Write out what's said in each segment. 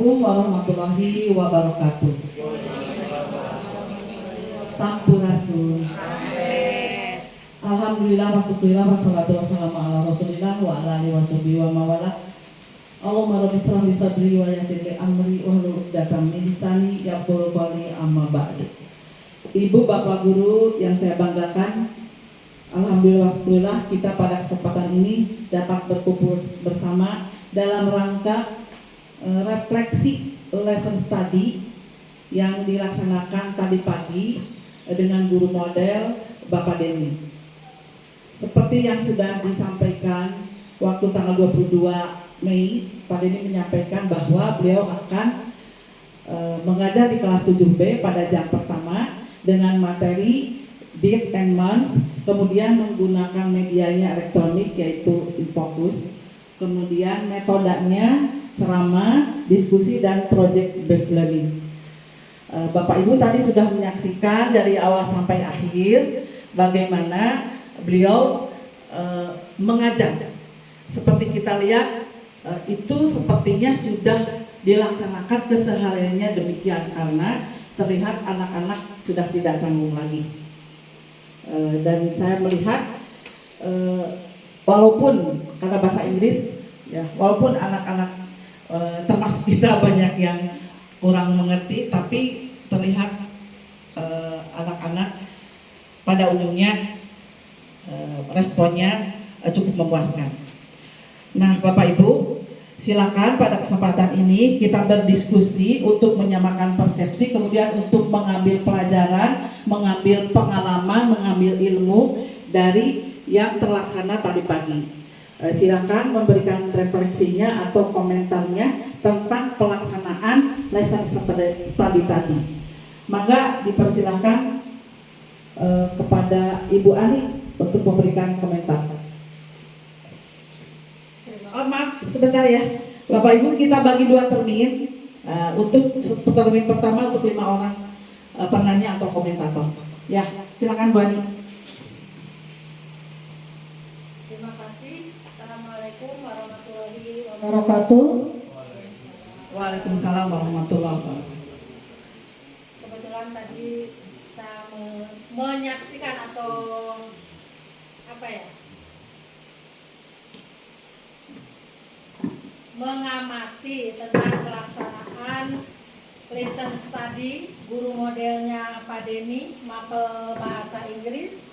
Assalamualaikum warahmatullahi wabarakatuh. Sampurasun. Alhamdulillah wasyukurillah wassalatu wassalamu ala rasulillah wa ala alihi washabihi wa mawala. Allahumma rabbi shrah li sadri wa yassir li amri wahlul 'uqdatam min lisani yafqahu qawli amma ba'du. Ibu bapak guru yang saya banggakan, alhamdulillah wasyukurillah kita pada kesempatan ini dapat berkumpul bersama dalam rangka refleksi lesson study yang dilaksanakan tadi pagi dengan guru model Bapak Denny. Seperti yang sudah disampaikan waktu tanggal 22 Mei, Pak Denny menyampaikan bahwa beliau akan mengajar di kelas 7B pada jam pertama dengan materi date and month, kemudian menggunakan medianya elektronik yaitu InFocus, kemudian metodenya ceramah, diskusi, dan project based learning. Bapak Ibu tadi sudah menyaksikan dari awal sampai akhir bagaimana beliau mengajar. Seperti kita lihat itu sepertinya sudah dilaksanakan kesehariannya demikian karena terlihat anak-anak sudah tidak canggung lagi. Dan saya melihat walaupun karena bahasa Inggris ya, walaupun anak-anak termasuk kita banyak yang kurang mengerti, tapi terlihat anak-anak pada umumnya responnya cukup memuaskan. Nah, Bapak Ibu, silakan pada kesempatan ini kita berdiskusi untuk menyamakan persepsi, kemudian untuk mengambil pelajaran, mengambil pengalaman, mengambil ilmu dari yang terlaksana tadi pagi. Silakan memberikan refleksinya atau komentarnya tentang pelaksanaan lesson study tadi. Maka dipersilahkan kepada Ibu Ani untuk memberikan komentar. Oh, maaf, sebentar ya, Bapak Ibu, kita bagi 2 termin. Untuk termin pertama untuk 5 orang penanya atau komentator. Ya, silakan Bu Ani. Terima kasih. Assalamualaikum warahmatullahi wabarakatuh. Waalaikumsalam warahmatullahi wabarakatuh. Kebetulan tadi saya menyaksikan atau mengamati tentang pelaksanaan lesson study guru modelnya Pak Denny mapel bahasa Inggris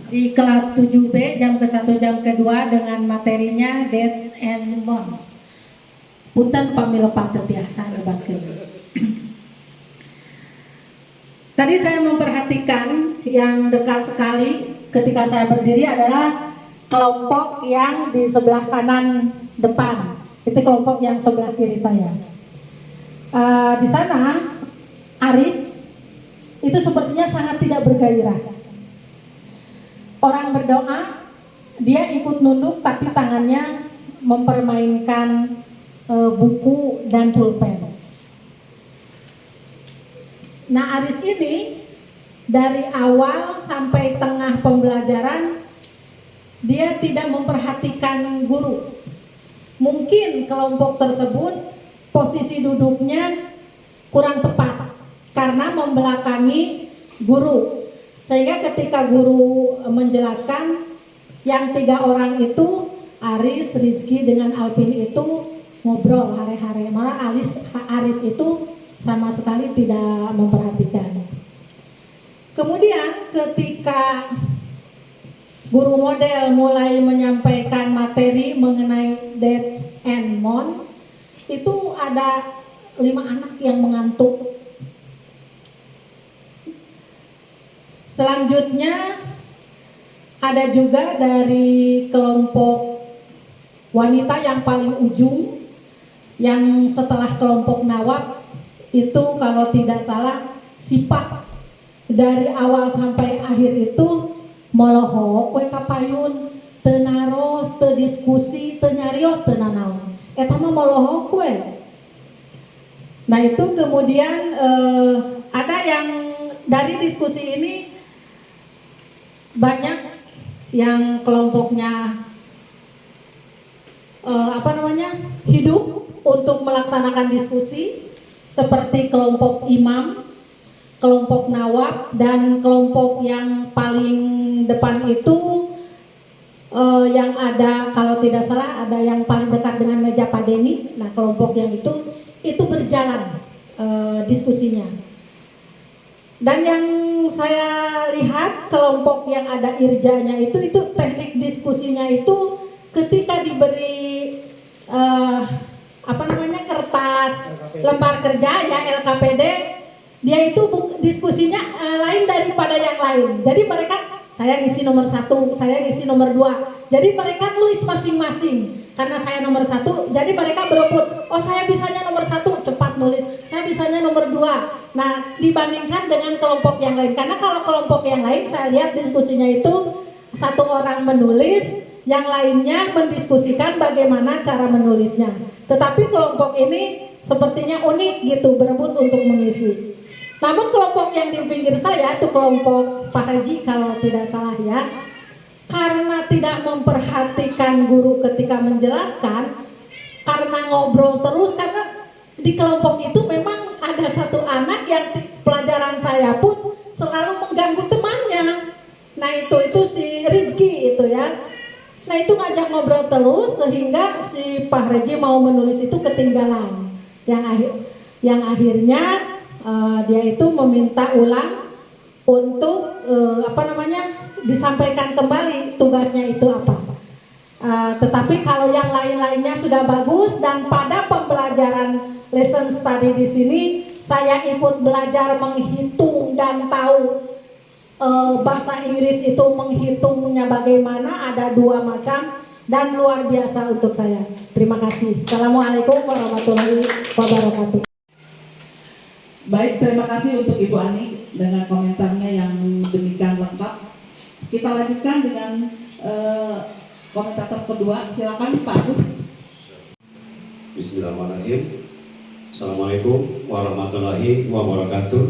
di kelas 7B jam ke-1 jam ke-2 dengan materinya dates and months. Punten pamila patetiasa debatkeun. Tadi saya memperhatikan yang dekat sekali ketika saya berdiri adalah kelompok yang di sebelah kanan depan. Itu kelompok yang sebelah kiri saya. Di sana Aris itu sepertinya sangat tidak bergairah. Orang berdoa, dia ikut nunduk tapi tangannya mempermainkan buku dan pulpen. Nah, Aris ini dari awal sampai tengah pembelajaran dia tidak memperhatikan guru. Mungkin kelompok tersebut posisi duduknya kurang tepat karena membelakangi guru. Sehingga ketika guru menjelaskan yang 3 orang itu Aris, Rizky dengan Alvin itu ngobrol hari-hari. Malah Aris itu sama sekali tidak memperhatikan. Kemudian ketika guru model mulai menyampaikan materi mengenai dates and months, itu ada 5 anak yang mengantuk. Selanjutnya ada juga dari kelompok wanita yang paling ujung, yang setelah kelompok nawab itu kalau tidak salah sifat dari awal sampai akhir itu molohok we kapayun teu naros, teu diskusi, teu nyarios, teu nanaon. Eta mah molohok we. Nah, itu kemudian ada yang dari diskusi ini banyak yang kelompoknya hidup untuk melaksanakan diskusi seperti kelompok imam, kelompok nawab, dan kelompok yang paling depan itu yang ada, kalau tidak salah ada yang paling dekat dengan meja Pak Denny. Nah, kelompok yang itu berjalan diskusinya. Dan yang saya lihat kelompok yang ada irjanya itu teknik diskusinya itu ketika diberi kertas lembar kerja ya LKPD, dia itu diskusinya lain daripada yang lain. Jadi mereka, saya ngisi nomor 1, saya ngisi nomor 2. Jadi mereka nulis masing-masing. Karena saya nomor 1, jadi mereka berebut. Oh, saya bisanya nomor 1, cepat nulis. Saya bisanya nomor 2. Nah, dibandingkan dengan kelompok yang lain. Karena kalau kelompok yang lain, saya lihat diskusinya itu satu orang menulis, yang lainnya mendiskusikan bagaimana cara menulisnya. Tetapi kelompok ini sepertinya unik gitu, berebut untuk mengisi. Namun kelompok yang di pinggir saya itu kelompok Pak Haji kalau tidak salah ya, karena tidak memperhatikan guru ketika menjelaskan, karena ngobrol terus, karena di kelompok itu memang ada satu anak yang pelajaran saya pun selalu mengganggu temannya. Nah itu si Rizky itu ya. Nah itu ngajak ngobrol terus sehingga si Pak Reji mau menulis itu ketinggalan. Yang akhirnya dia itu meminta ulang untuk disampaikan kembali tugasnya itu apa. Tetapi kalau yang lain-lainnya sudah bagus, dan pada pembelajaran lesson study di sini saya ikut belajar menghitung dan tahu bahasa Inggris itu menghitungnya bagaimana, ada 2 macam dan luar biasa untuk saya. Terima kasih. Assalamualaikum warahmatullahi wabarakatuh. Baik, terima kasih untuk Ibu Ani dengan komentarnya yang demikian lengkap. Kita lanjutkan dengan komentator kedua. Silakan Pak Agus. Bismillahirrahmanirrahim. Assalamualaikum warahmatullahi wabarakatuh.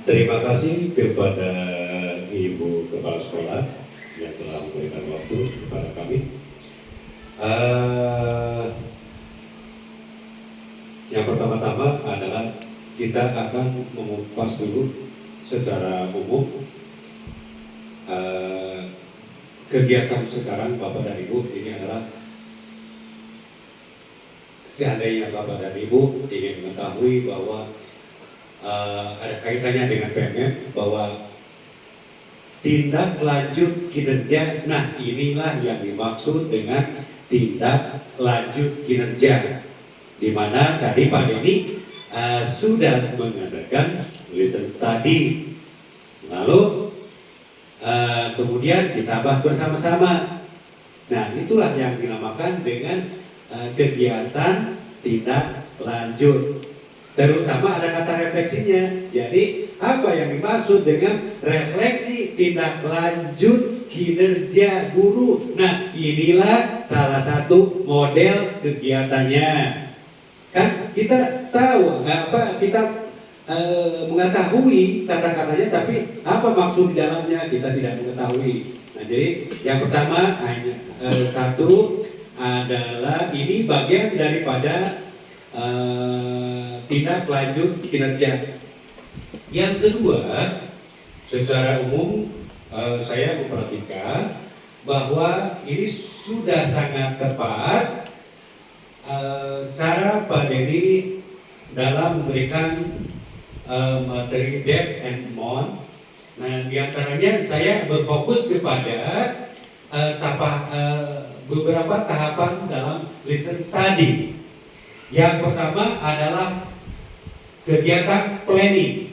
Terima kasih kepada Ibu Kepala Sekolah yang telah memberikan waktu kepada kami. Yang pertama-tama adalah kita akan mengupas dulu secara umum kegiatan sekarang Bapak dan Ibu. Ini adalah seandainya Bapak dan Ibu ingin mengetahui bahwa ada kaitannya dengan PMM, bahwa tindak lanjut kinerja. Nah, inilah yang dimaksud dengan tindak lanjut kinerja, di mana tadi Pak Denny sudah mengadakan lesson study, lalu kemudian kita bahas bersama-sama. Nah, itulah yang dinamakan dengan kegiatan tindak lanjut. Terutama ada kata refleksinya. Jadi apa yang dimaksud dengan refleksi tindak lanjut kinerja guru? Nah, inilah salah satu model kegiatannya. Kan kita tahu kita mengetahui kata-katanya, tapi apa maksud di dalamnya kita tidak mengetahui. Nah, jadi yang pertama hanya satu adalah ini bagian daripada tindak lanjut kinerja. Yang kedua, secara umum saya memperhatikan bahwa ini sudah sangat tepat cara Pak Denny dalam memberikan materi depth and bond. Nah, diantaranya saya berfokus kepada beberapa tahapan dalam lesson study. Yang pertama adalah kegiatan planning.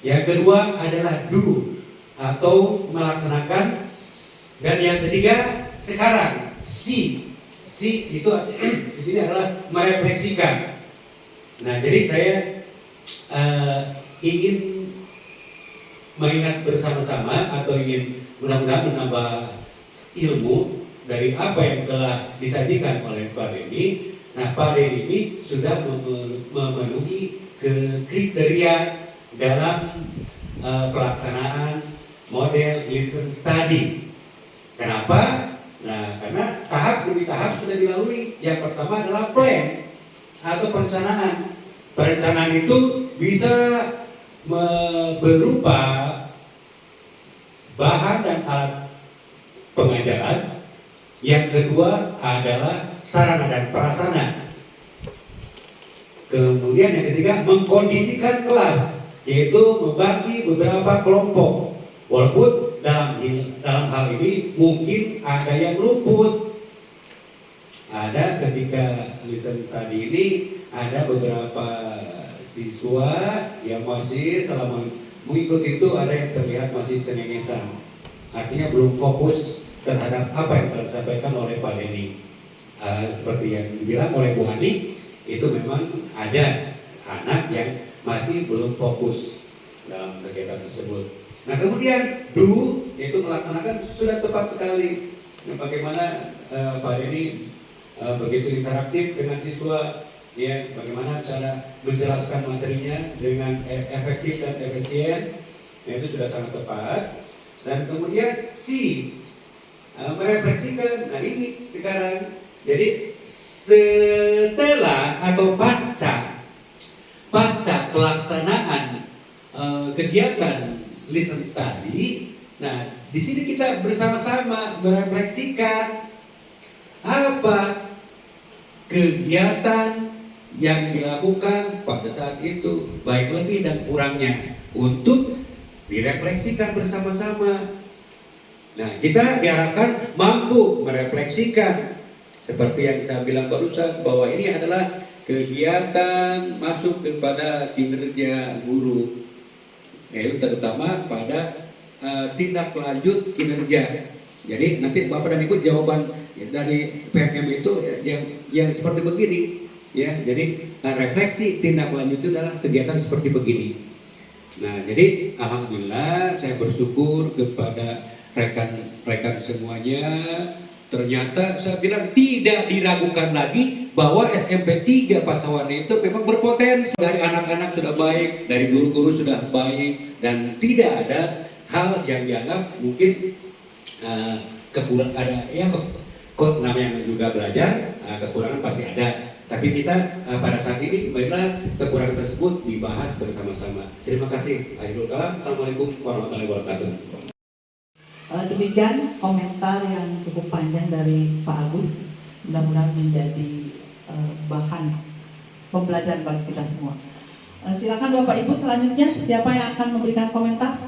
Yang kedua adalah do atau melaksanakan. Dan yang ketiga sekarang see itu di sini adalah merefleksikan. Nah, jadi saya ingin mengingat bersama-sama atau ingin mudah-mudahan menambah ilmu dari apa yang telah disajikan oleh Pak Denny. Nah, Pak Denny ini sudah memenuhi kriteria dalam pelaksanaan model lesson study. Kenapa? Nah, karena tahap tahap sudah dilalui. Yang pertama adalah plan atau perencanaan. Perencanaan itu bisa berupa bahan dan alat pengajaran. Yang kedua adalah sarana dan prasarana. Kemudian yang ketiga mengkondisikan kelas, yaitu membagi beberapa kelompok. Walaupun dalam hal ini mungkin ada yang luput. Ada ketika listen study ini ada beberapa siswa yang masih selama mengikuti itu ada yang terlihat masih cengengesan. Artinya belum fokus terhadap apa yang telah disampaikan oleh Pak Denny. Seperti yang dibilang oleh Bu Hani, itu memang ada anak yang masih belum fokus dalam kegiatan tersebut. Nah kemudian yaitu melaksanakan sudah tepat sekali. Nah, bagaimana Pak Denny begitu interaktif dengan siswa, ya, bagaimana cara menjelaskan materinya dengan efektif dan efisien, nah, itu sudah sangat tepat. Dan kemudian merefleksikan. Nah ini sekarang, jadi setelah atau pasca pelaksanaan kegiatan listen study, nah di sini kita bersama-sama merefleksikan apa kegiatan yang dilakukan pada saat itu, baik lebih dan kurangnya, untuk direfleksikan bersama-sama. Nah, kita diharapkan mampu merefleksikan seperti yang saya bilang barusan, bahwa ini adalah kegiatan masuk kepada kinerja guru, yaitu terutama pada tindak lanjut kinerja. Jadi nanti Bapak dan Ibu jawaban dari PMM itu yang seperti begini, ya. Jadi refleksi tindak lanjut itu adalah kegiatan seperti begini. Nah, jadi alhamdulillah saya bersyukur kepada rekan-rekan semuanya. Ternyata saya bilang tidak diragukan lagi bahwa SMP 3 Pasawan itu memang berpotensi. Dari anak-anak sudah baik, dari guru-guru sudah baik, dan tidak ada hal yang dianggap mungkin kekurangan. Ada ya kok namanya juga belajar, kekurangan pasti ada. Tapi kita pada saat ini baiklah kekurangan tersebut dibahas bersama-sama. Terima kasih. Akhirul kalam. Assalamualaikum warahmatullahi wabarakatuh. Demikian komentar yang cukup panjang dari Pak Agus, mudah-mudahan menjadi bahan pembelajaran bagi kita semua. Silakan Bapak Ibu selanjutnya, siapa yang akan memberikan komentar?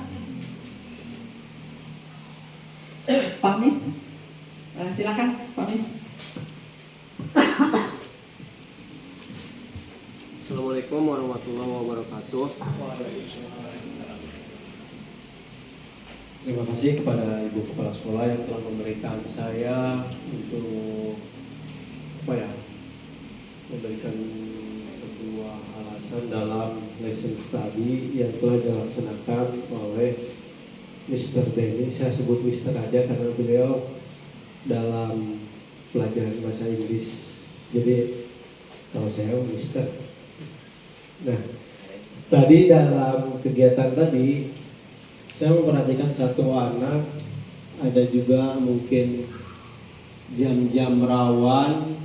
Pak Mis, silakan Pak Mis. Assalamualaikum warahmatullahi wabarakatuh. Terima kasih kepada Ibu Kepala Sekolah yang telah memberikan saya untuk memberikan sebuah alasan dalam lesson study yang telah dilaksanakan oleh Mr. Denny. Saya sebut Mr. aja karena beliau dalam pelajaran bahasa Inggris. Jadi kalau saya Mr. Nah, tadi dalam kegiatan tadi saya memperhatikan satu anak, ada juga mungkin jam-jam rawan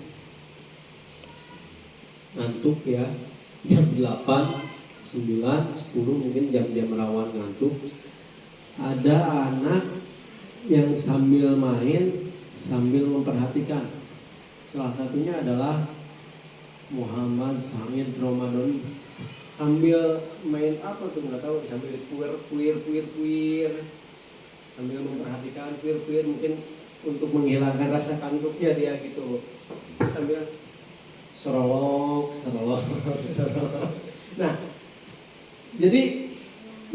ngantuk ya, jam 8, 9, 10 mungkin jam-jam rawan ngantuk. Ada anak yang sambil main, sambil memperhatikan. Salah satunya adalah Muhammad Sangid Ramadan, sambil main apa tuh nggak tahu, sambil kuir sambil memperhatikan kuir mungkin untuk menghilangkan rasa kantuknya dia gitu, sambil serolok. Nah, jadi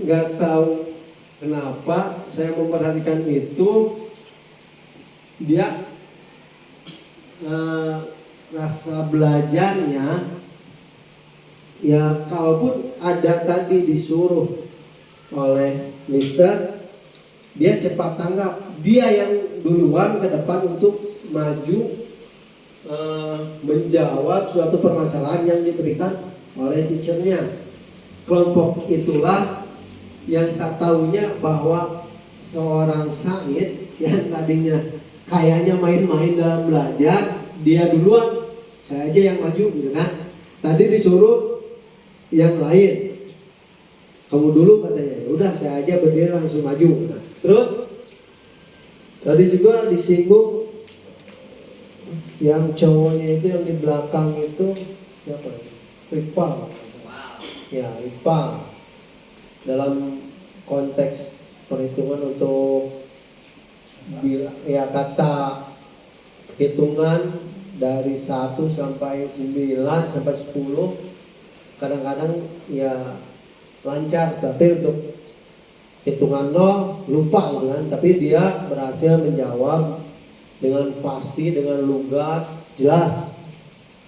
nggak tahu kenapa saya memperhatikan itu, dia rasa belajarnya ya, kalaupun ada tadi disuruh oleh Mister, dia cepat tanggap, dia yang duluan ke depan untuk maju menjawab suatu permasalahan yang diberikan oleh teachernya. Kelompok itulah yang tak taunya bahwa seorang Said yang tadinya kayaknya main-main dalam belajar, dia duluan, saya aja yang maju gitu kan. Tadi disuruh yang lain, kamu dulu katanya. Ya udah, saya aja berdiri langsung maju. Nah, terus tadi juga disinggung yang cowoknya itu yang di belakang itu siapa? Iqbal. Ya, Iqbal. Dalam konteks perhitungan untuk ya kata hitungan dari 1 sampai 9 sampai 10 kadang-kadang ya lancar, tapi untuk hitungan 0 lupa gitu kan. Tapi dia berhasil menjawab dengan pasti, dengan lugas, jelas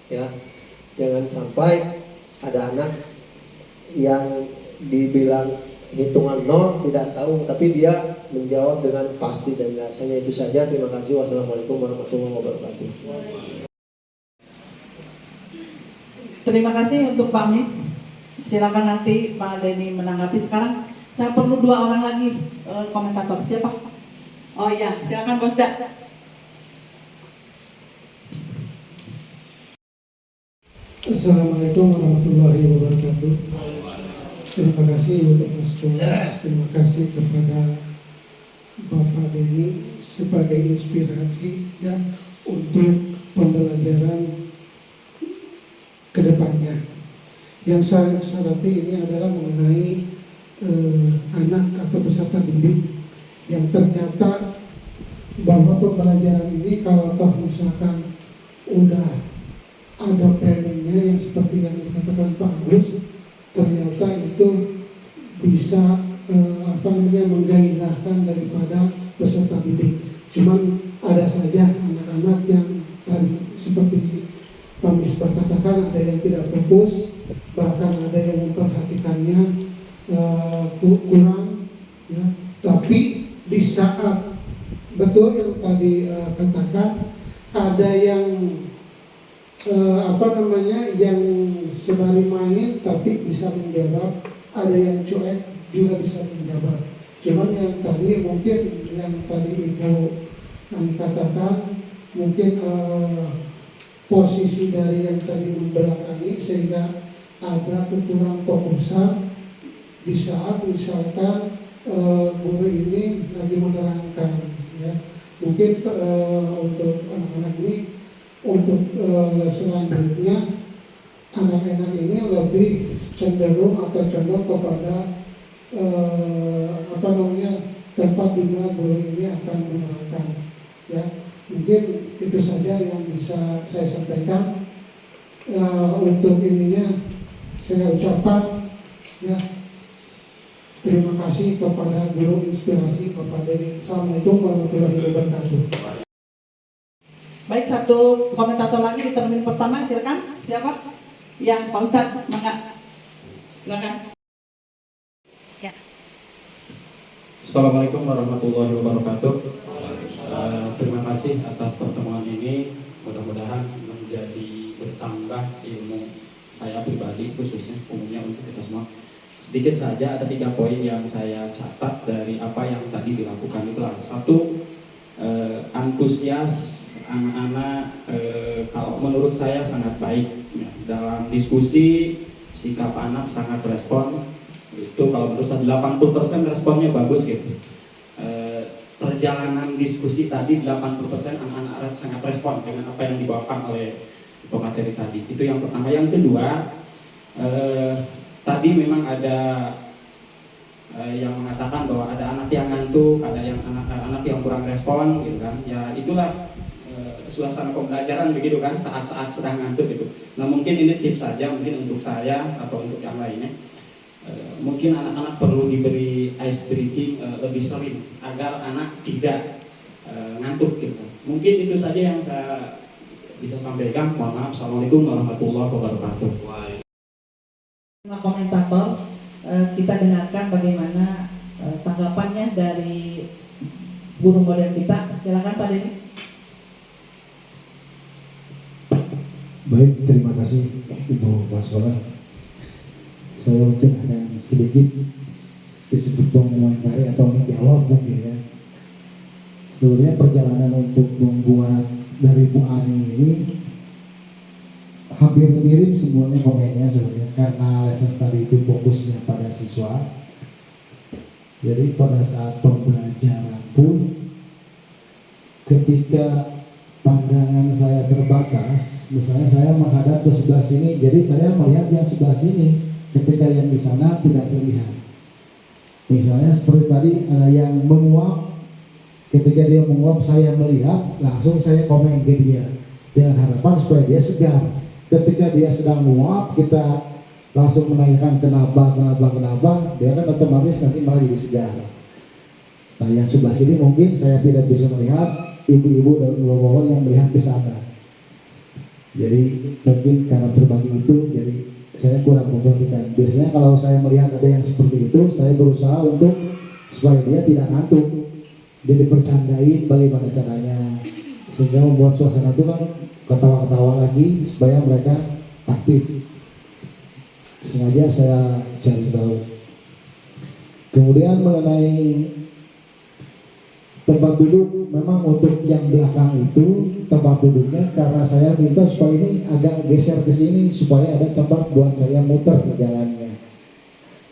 ya. Jangan sampai ada anak yang dibilang hitungan 0 tidak tahu, tapi dia menjawab dengan pasti dan rasanya. Itu saja, terima kasih. Wassalamualaikum warahmatullahi wabarakatuh. Terima kasih untuk Pak Mis. Silakan nanti Pak Denny menanggapi. Sekarang saya perlu 2 orang lagi komentator. Siapa? Oh iya, silakan Bosda. Assalamualaikum warahmatullahi wabarakatuh. Terima kasih untuk Mas Bola. Terima kasih kepada Bapak Denny sebagai inspirasi ya untuk pembelajaran kedepannya. Yang saya soroti ini adalah mengenai anak atau peserta didik yang ternyata bahwa pembelajaran ini kalau toh misalkan udah ada planningnya yang seperti yang dikatakan Pak Agus, ternyata itu bisa menggairahkan daripada peserta didik. Cuman ada saja anak-anak yang tadi seperti Pak Misbah katakan, ada yang tidak fokus, bahkan ada yang memperhatikannya kurang ya. Tapi di saat betul yang tadi katakan, ada yang yang sembari main tapi bisa menjawab, ada yang cuek juga bisa menjawab. Cuman yang tadi mungkin yang tadi Ibu katakan mungkin posisi dari yang tadi membelakangi sehingga ada kekurang fokusan di saat misalkan guru ini lagi menerangkan ya. Mungkin untuk anak-anak ini untuk selanjutnya anak-anak ini lebih cenderung atau condong kepada tempat di mana guru ini akan menerangkan ya. Mungkin itu saja yang bisa saya sampaikan. Untuk ininya saya ucapkan ya terima kasih kepada guru inspirasi Bapak Denny. Assalamualaikum warahmatullahi wabarakatuh. Baik, satu komentator lagi di termin pertama, silakan. Siapa? Yang Pak Ustadz, mangga. Silakan. Ya. Assalamualaikum warahmatullahi wabarakatuh. Terima kasih atas pertemuan ini. Mudah-mudahan menjadi bertambah ilmu saya pribadi, khususnya umumnya untuk kita semua. Sedikit saja ada 3 poin yang saya catat dari apa yang tadi dilakukan. Itulah 1, antusias anak-anak kalau menurut saya sangat baik ya. Dalam diskusi sikap anak sangat respon. Itu kalau menurut saya 80% responnya bagus gitu. Perjalanan diskusi tadi 80% anak-anak sangat respon dengan apa yang dibawakan oleh pemateri tadi. Itu yang pertama. Yang kedua, tadi memang ada yang mengatakan bahwa ada anak yang ngantuk, ada yang anak yang kurang respon gitu kan. Ya itulah suasana pembelajaran begitu kan, saat-saat sedang ngantuk gitu. Nah mungkin ini tips saja mungkin untuk saya atau untuk yang lainnya. Mungkin anak-anak perlu diberi ice breaking lebih sering agar anak tidak ngantuk gitu. Mungkin itu saja yang saya bisa sampaikan. Mohon maaf. Assalamualaikum warahmatullahi wabarakatuh. Komentator, kita dengarkan bagaimana tanggapannya dari guru model kita. Silakan Pak Denny. Baik, terima kasih Ibu Baswala. Saya mungkin akan sedikit disebut mengomentari atau menjawab mungkin ya. sebenarnya perjalanan untuk membuat dari Bu Ani ini hampir mirip semuanya komennya sebenarnya, karena lesson study itu fokusnya pada siswa. Jadi pada saat pembelajaran pun, ketika pandangan saya terbatas, misalnya saya menghadap ke sebelah sini, jadi saya melihat yang sebelah sini, ketika yang di sana tidak terlihat. Misalnya seperti tadi ada yang menguap, ketika dia menguap saya melihat, langsung saya komen ke dia dengan harapan supaya dia segar. Ketika dia sedang menguap, kita langsung menanyakan kenapa, dia kan otomatis nanti malah jadi segar. Nah yang sebelah sini mungkin saya tidak bisa melihat, ibu-ibu dan bapak-bapak yang melihat ke sana. Jadi mungkin karena terbagi itu, jadi saya kurang memperhatikan. Biasanya kalau saya melihat ada yang seperti itu, saya berusaha untuk supaya dia tidak ngantuk. Jadi bercandain bagaimana caranya, sehingga membuat suasana itu kan ketawa-ketawa lagi supaya mereka aktif. Sengaja saya cari tahu. Kemudian mengenai tempat duduk, memang untuk yang belakang itu tempat duduknya karena saya minta supaya ini agak geser ke sini supaya ada tempat buat saya muter ke jalannya.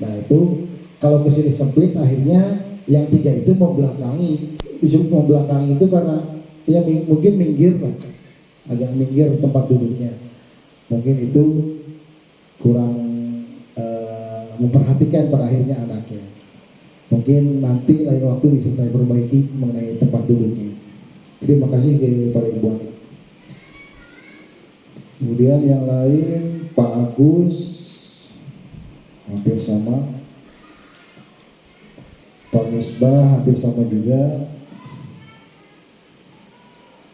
Nah itu kalau ke sini sempit, akhirnya yang tiga itu membelakangi. Disebut membelakangi itu karena ya mungkin minggir lah, agak minggir tempat duduknya. Mungkin itu kurang memperhatikan pada akhirnya anaknya. Mungkin nanti lain waktu bisa saya perbaiki mengenai tempat duduknya. Terima kasih kepada Ibu Ani. Kemudian yang lain Pak Agus hampir sama, Pak Misbah hampir sama juga,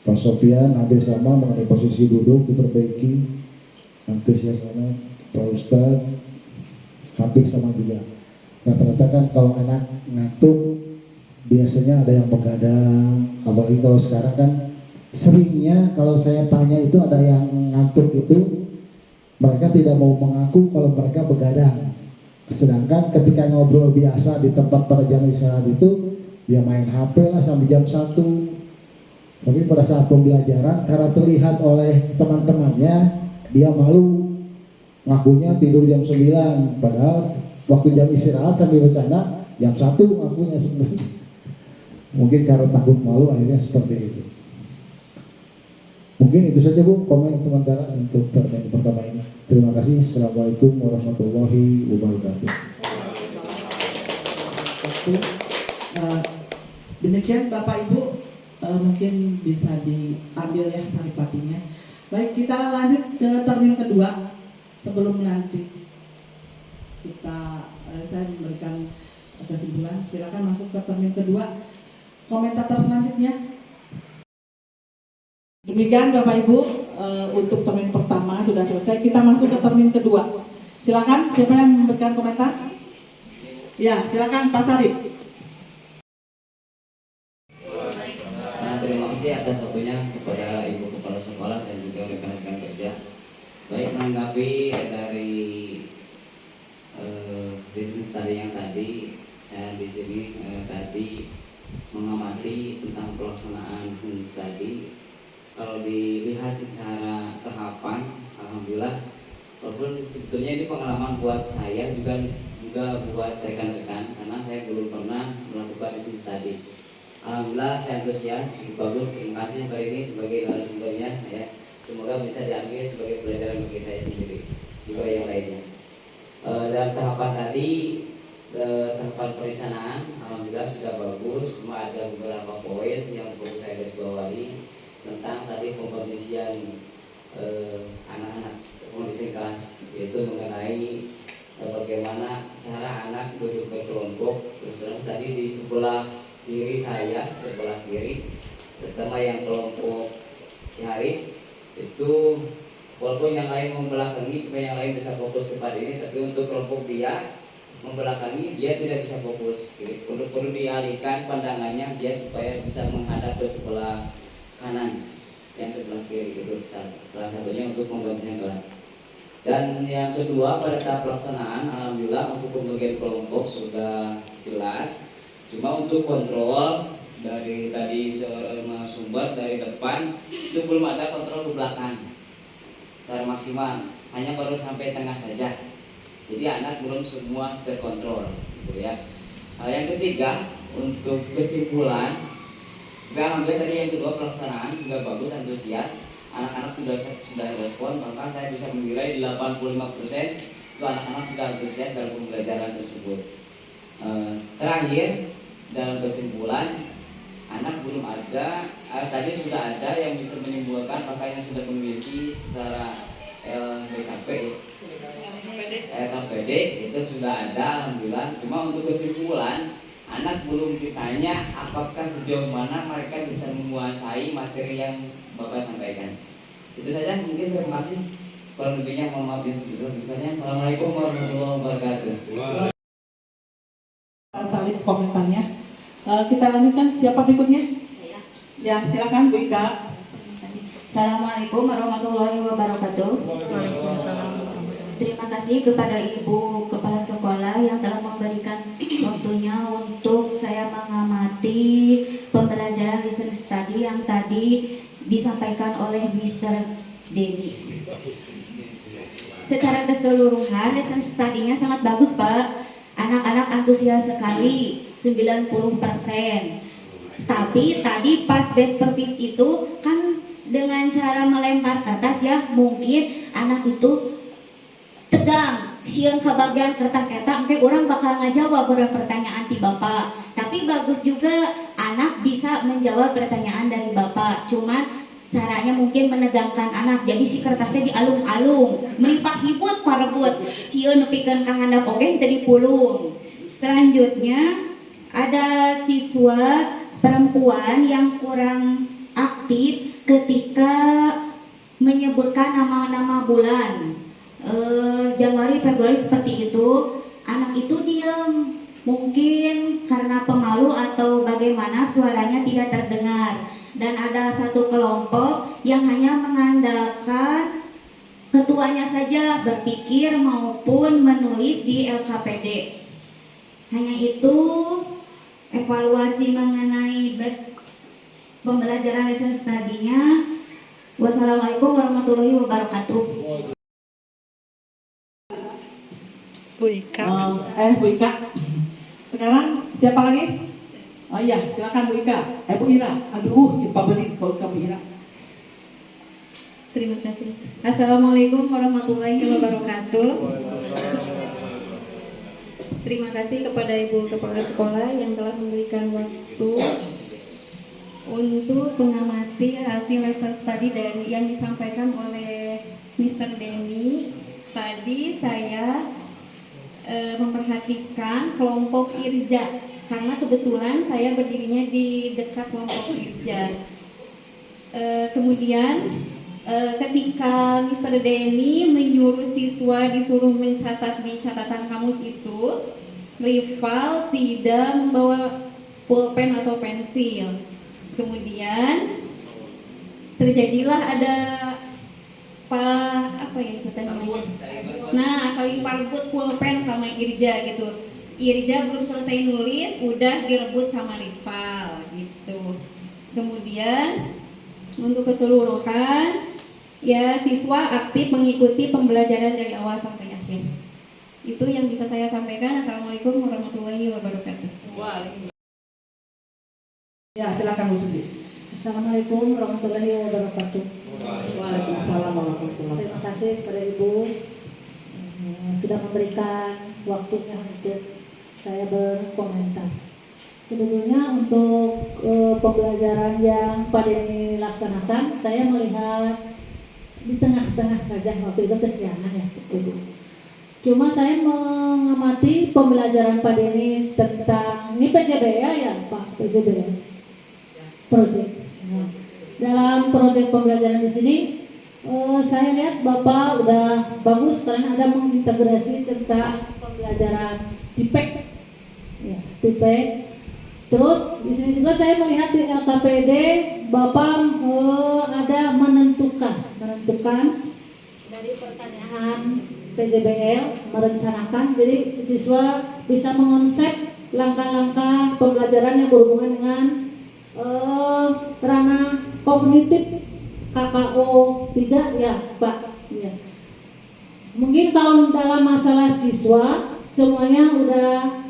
Pak Sofian hampir sama mengenai posisi duduk diperbaiki, antusias sama, Pak Ustadz hampir sama juga. Nah ternyata kan kalau anak ngantuk biasanya ada yang begadang, apalagi kalau sekarang kan seringnya kalau saya tanya itu ada yang ngantuk itu mereka tidak mau mengaku kalau mereka begadang. Sedangkan ketika ngobrol biasa di tempat pada jam istirahat itu dia main HP lah sampai jam 1. Tapi pada saat pembelajaran karena terlihat oleh teman-temannya dia malu, ngakunya tidur jam 9, padahal waktu jam istirahat sambil bercanda jam 1 ngakunya sebenarnya. Mungkin karena takut malu akhirnya seperti itu. Mungkin itu saja Bu, komen sementara untuk pertanyaan pertama ini. Terima kasih. Assalamualaikum warahmatullahi wabarakatuh. Demikian Bapak Ibu, mungkin bisa diambil ya saripatinya. Baik, kita lanjut ke termin kedua. Sebelum nanti saya memberikan kesimpulan, silakan masuk ke termin kedua. Komentator selanjutnya. Demikian Bapak Ibu, untuk termin pertama sudah selesai. Kita masuk ke termin kedua. Silakan, siapa yang memberikan komentar? Ya, silakan Pak Sarip. Terima kasih atas waktunya kepada Ibu Kepala Sekolah dan juga rekan-rekan kerja. Baik, menanggapi dari bisnis tadi yang tadi, saya di sini tadi mengamati tentang pelaksanaan bisnis tadi. Kalau dilihat secara tahapan, alhamdulillah, walaupun sebetulnya ini pengalaman buat saya juga buat rekan-rekan, karena saya belum pernah melakukan bisnis tadi. Alhamdulillah saya antusias, bagus. Terima kasih hari ini sebagai narasumbernya ya. Semoga bisa diambil sebagai pelajaran bagi saya sendiri juga yang lainnya. Dalam tahapan tadi, tahapan perencanaan alhamdulillah sudah bagus. Cuma ada beberapa poin yang perlu saya garis bawahi tentang tadi pengkondisian anak-anak, kondisi kelas, yaitu mengenai bagaimana cara anak duduk berkelompok. Terus tadi di sebelah kiri saya, sebelah kiri, terutama yang kelompok Ciharis itu walaupun yang lain membelakangi supaya yang lain bisa fokus kepada ini, tapi untuk kelompok dia membelakangi dia tidak bisa fokus. Jadi perlu dialihkan pandangannya dia supaya bisa menghadap ke sebelah kanan, yang sebelah kiri itu salah satunya untuk pembagian kelas. Dan yang kedua pada tahap pelaksanaan alhamdulillah untuk pembagian kelompok sudah jelas. Cuma untuk kontrol dari tadi semua sumber dari depan itu belum ada kontrol ke belakang secara maksimal, hanya baru sampai tengah saja. Jadi anak belum semua terkontrol, gitu ya. Yang ketiga untuk kesimpulan, sekarang tadi yang kedua pelaksanaan juga bagus, antusias, anak-anak sudah respon, bahkan saya bisa menilai 85% itu anak-anak sudah antusias dalam pembelajaran tersebut. Terakhir dalam kesimpulan, anak belum ada, tadi sudah ada yang bisa menimbulkan, makanya sudah mengisi secara LKPD itu sudah ada, alhamdulillah. Cuma untuk kesimpulan, anak belum ditanya apakah sejauh mana mereka bisa menguasai materi yang Bapak sampaikan. Itu saja mungkin, terima kasih. Kurang lebihnya mohon maaf yang sebesar-besarnya. Assalamualaikum warahmatullahi wabarakatuh. Salib komentarnya. Kita lanjutkan, siapa berikutnya? Ya, silakan Bu Ika. Assalamualaikum warahmatullahi wabarakatuh. Terima kasih kepada Ibu Kepala Sekolah yang telah memberikan waktunya untuk saya mengamati pembelajaran listening study yang tadi disampaikan oleh Mr. Dedi. Secara keseluruhan listening study-nya sangat bagus, Pak. Anak-anak antusias sekali, 90%. Tapi tadi pas best purpose itu kan dengan cara melempar kertas ya, mungkin anak itu tegang sieun ke bagian kertas eta, mungkin orang bakal ngajawab pertanyaan ti Bapak. Tapi bagus juga anak bisa menjawab pertanyaan dari Bapak. Cuman caranya mungkin menegangkan anak, jadi si kertasnya dialung-alung, melipat hibut parebut, sieun nepikeun ka handap oge teu dipulung. Selanjutnya ada siswa perempuan yang kurang aktif ketika menyebutkan nama-nama bulan. Januari, Februari seperti itu, anak itu diam, mungkin karena pemalu atau bagaimana suaranya tidak terdengar. Dan ada satu kelompok yang hanya mengandalkan ketuanya saja berpikir maupun menulis di LKPD. Hanya itu evaluasi mengenai pembelajaran listening study-nya. Wassalamualaikum warahmatullahi wabarakatuh. Bu Ika. Bu Ika. Sekarang siapa lagi? Oh iya, silakan Bu Ika. Bu Ira. Aduh, Pak Belit, Bu Ika, Bu Ira. Terima kasih. Assalamualaikum warahmatullahi wabarakatuh. Terima kasih kepada Ibu Kepala Sekolah yang telah memberikan waktu untuk mengamati hasil lesson study dari yang disampaikan oleh Mr. Denny. Tadi saya memperhatikan kelompok Irja karena kebetulan saya berdirinya di dekat kelompok Irja. Kemudian ketika Mr. Denny menyuruh siswa disuruh mencatat di catatan kamus itu, rival tidak membawa pulpen atau pensil. Kemudian terjadilah ada apa ya itu namanya? Nah, saling parebut pulpen sama Irja gitu. Irja belum selesai nulis, udah direbut sama rival gitu. Kemudian untuk keseluruhan, ya siswa aktif mengikuti pembelajaran dari awal sampai akhir. Itu yang bisa saya sampaikan. Assalamualaikum warahmatullahi wabarakatuh. Ya, silakan Bu Susi. Assalamualaikum warahmatullahi wabarakatuh. Waalaikumsalam warahmatullahi wabarakatuh. Terima kasih kepada Ibu sudah memberikan waktunya untuk saya berkomentar. Sebetulnya untuk pembelajaran yang Pak Denny laksanakan, saya melihat di tengah-tengah saja waktu itu kesiangan ya Ibu. Cuma saya mengamati pembelajaran Pak Denny tentang ini PJBL ya Pak, PJBL project. Nah, dalam proyek pembelajaran di sini saya lihat Bapak udah bagus karena ada mengintegrasi tentang pembelajaran TIPEK, ya, TIPEK. Terus di sini juga saya melihat di LKPD Bapak ada menentukan dari pertanyaan PJBL, merencanakan, jadi siswa bisa mengonsep langkah-langkah pembelajaran yang berhubungan dengan ranah kognitif KKO tidak ya Pak? Ya. Mungkin kalau dalam masalah siswa semuanya udah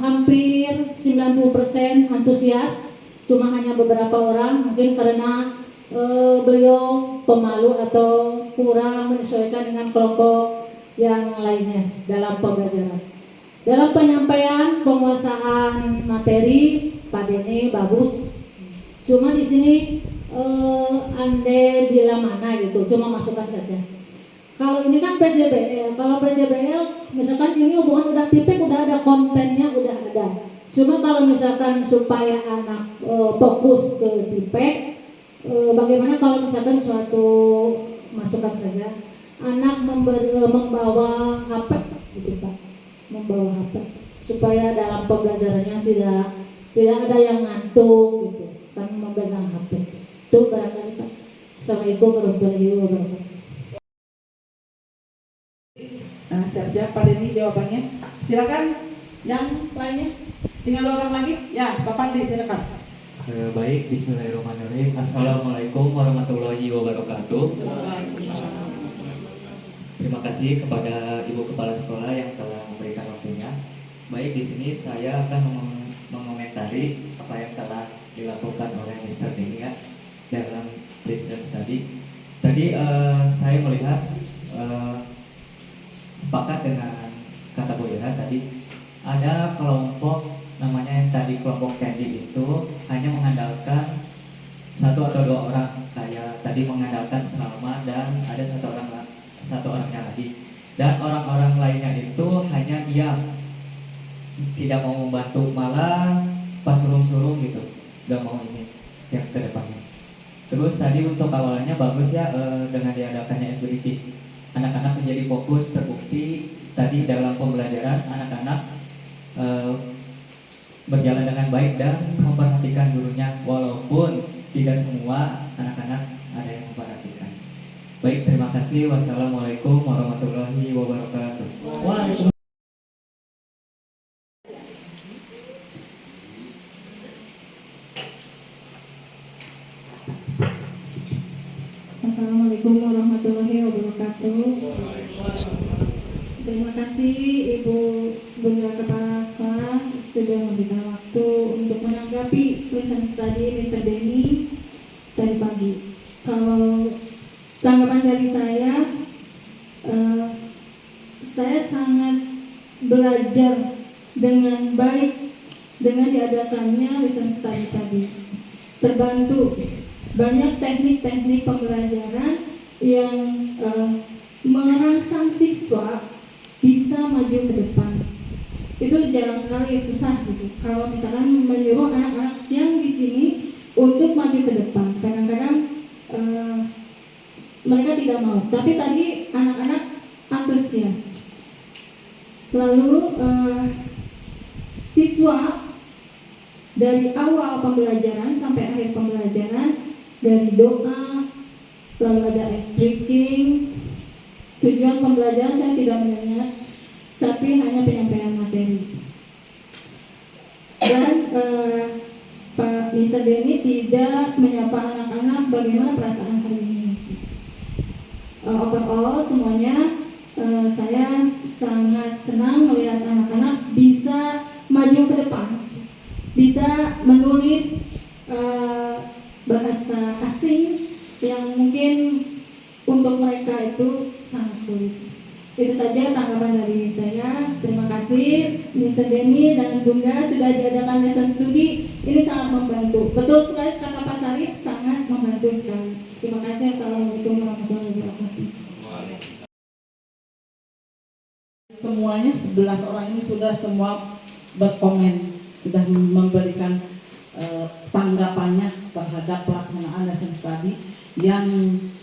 hampir 90% antusias, cuma hanya beberapa orang mungkin karena beliau pemalu atau kurang menyesuaikan dengan kelompok yang lainnya dalam pembelajaran. Dalam penyampaian penguasaan materi Pak Denny bagus, cuma di sini ande bila mana gitu, cuma masukan saja. Kalau ini kan PJBL, kalau PJBL misalkan ini hubungan udah tipik, udah ada kontennya, udah ada. Cuma kalau misalkan supaya anak fokus ke tipik, bagaimana kalau misalkan suatu masukan saja, anak membawa HP gitu Pak, membawa HP supaya dalam pembelajarannya tidak ada yang ngantuk gitu, kan memegang HP. Itu barangkali Pak. Assalamualaikum warahmatullahi wabarakatuh. Siap-siap Pak Denny jawabannya. Silakan yang lainnya. Tinggal 2 orang lagi. Ya, Bapak Andi silakan. Baik, bismillahirrahmanirrahim. Assalamualaikum warahmatullahi wabarakatuh. Terima kasih kepada Ibu Kepala Sekolah yang telah memberikan waktunya. Baik, di sini saya akan mengomentari apa yang telah dilakukan oleh Mr. Denny ya, dalam present study. Tadi saya melihat sepakat dengan kata Bu Ira tadi, ada kelompok namanya yang tadi kelompok Candy itu hanya mengandalkan 1 atau 2 orang, kayak tadi mengandalkan Salma dan ada satu orangnya lagi, dan orang-orang lainnya itu hanya diam, tidak mau membantu, malah pas suruh-suruh gitu, gak mau ini yang ke depannya. Terus tadi untuk awalnya bagus ya, dengan diadakannya SBDT, anak-anak menjadi fokus, terbukti tadi dalam pembelajaran anak-anak berjalan dengan baik dan memperhatikan gurunya, walaupun tidak semua anak-anak ada yang memperhatikan. Baik, terima kasih. Wassalamualaikum warahmatullahi wabarakatuh. Waalaikumsalam. Assalamualaikum warahmatullahi wabarakatuh. Terima kasih Ibu Bunda Kepala Sekolah sudah memberikan waktu untuk menanggapi present study Mr. Denny tadi pagi. Kalau tanggapan dari saya sangat belajar dengan baik dengan diadakannya present study tadi. Terbantu banyak teknik-teknik pembelajaran yang merangsang siswa bisa maju ke depan. Itu jarang sekali, susah gitu. Kalau misalkan menyuruh anak-anak yang di sini untuk maju ke depan, kadang-kadang mereka tidak mau. Tapi tadi anak-anak antusias. Lalu siswa dari awal pembelajaran sampai akhir pembelajaran, dari doa, lalu ada ice breaking. Tujuan pembelajaran saya tidak mendengar, tapi hanya penyampaian materi. Dan Pak Mr. Denny tidak menyapa anak-anak bagaimana perasaan hari ini. Overall semuanya saya sangat senang melihat anak-anak bisa maju ke depan, bisa menulis bahasa asing yang mungkin untuk mereka itu sangat sulit. Itu saja tanggapan dari saya. Terima kasih Mr. Denny dan Bunda sudah diadakan lesson studi. Ini sangat membantu. Betul sekali kata Pak Sarif, sangat membantu sekali. Terima kasih. Assalamualaikum warahmatullahi wabarakatuh. Semuanya 11 orang ini sudah semua berkomen, sudah memberikan tanggapannya terhadap pelaksanaan lesson study yang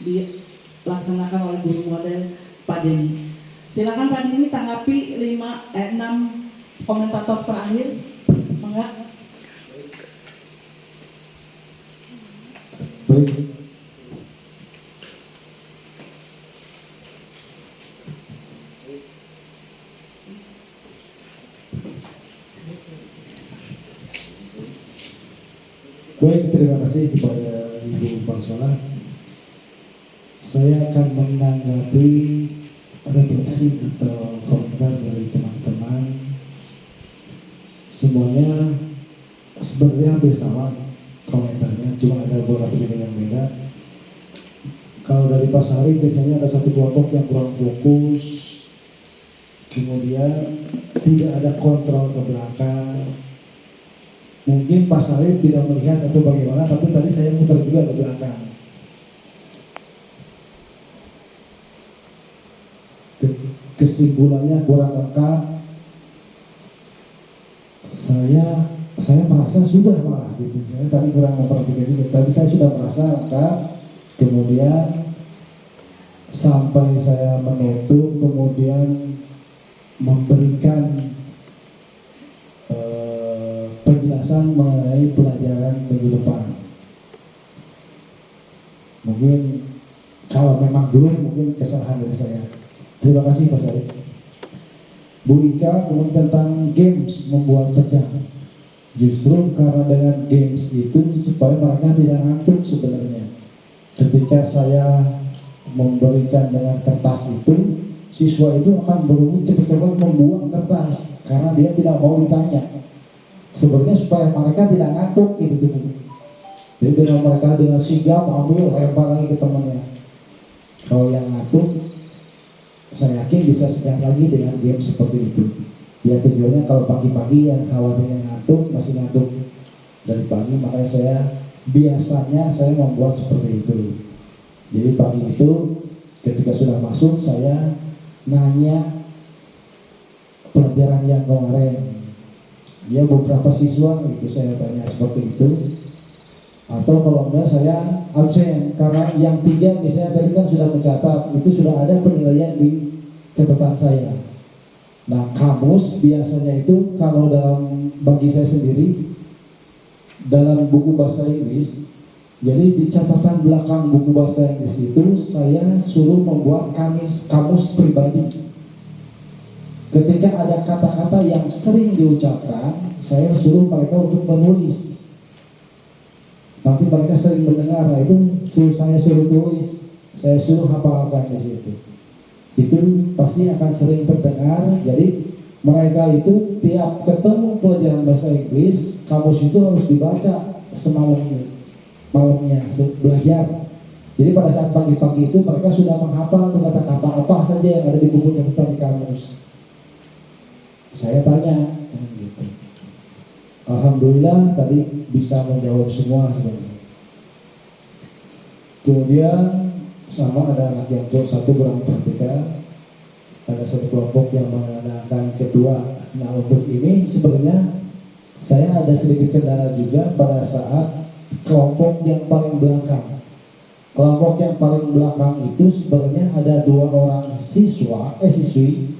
dilaksanakan oleh guru model Pak Denny. Silakan Pak Denny tanggapi 6 komentator terakhir. Mangga. Baik. terima kasih kepada Ibu Pasola. Saya akan menanggapi refleksi atau komentar dari teman-teman. Semuanya sebenarnya hampir sama komentarnya, cuma ada beberapa yang beda. Kalau dari Pak Sarif biasanya ada satu kelompok yang kurang fokus, kemudian tidak ada kontrol ke belakang. Mungkin Pak Sarif tidak melihat atau bagaimana, tapi tadi saya muter juga ke belakang. Kesimpulannya kurang lengkap. Saya merasa sudah malah gitu. Saya tadi kurang memperhatikan juga, tapi saya sudah merasa lengkap. Kemudian sampai saya menutup, kemudian memberikan penjelasan mengenai pelajaran minggu depan. Mungkin kalau memang belum, mungkin kesalahan dari saya. Terima kasih Pak Sarif. Bu Ika kemudian tentang games membuat tegang. Justru karena dengan games itu supaya mereka tidak ngantuk sebenarnya. Ketika saya memberikan dengan kertas itu, siswa itu akan berusaha cepat-cepat membuang kertas karena dia tidak mau ditanya. Sebenarnya supaya mereka tidak ngantuk gitu. Jadi dengan mereka dengan sigap ambil lempar lagi ke temannya. Kalau yang ngantuk, saya yakin bisa segar lagi dengan game seperti itu. Ya tujuannya kalau pagi-pagi yang khawatirnya ngantuk, masih ngantuk dari pagi, makanya biasanya saya membuat seperti itu. Jadi pagi itu ketika sudah masuk saya nanya pelajaran yang kemarin. Ya beberapa siswa itu saya tanya seperti itu. Atau kalau enggak saya absen karena yang 3 misalnya tadi kan sudah mencatat, itu sudah ada penilaian di catatan saya. Nah kamus biasanya itu kalau bagi saya sendiri dalam buku bahasa Inggris, jadi di catatan belakang buku bahasa Inggris itu saya suruh membuat kamus pribadi. Ketika ada kata-kata yang sering diucapkan, saya suruh mereka untuk menulis. Nanti mereka sering mendengar, nah itu saya suruh tulis, saya suruh hafalkan di situ. Itu pasti akan sering terdengar. Jadi mereka itu tiap ketemu pelajaran bahasa Inggris, kamus itu harus dibaca malamnya belajar. Jadi pada saat pagi-pagi itu mereka sudah menghafal kata-kata apa saja yang ada di buku catatan di kamus. Saya tanya, gitu. Alhamdulillah tadi bisa menjawab semua sebenarnya. Kemudian sama ada anak yang satu kurang perhatikan, ada satu kelompok yang menggunakan ketua. Nah untuk ini sebenarnya saya ada sedikit kendala juga pada saat kelompok yang paling belakang. Kelompok yang paling belakang itu sebenarnya ada 2 orang siswi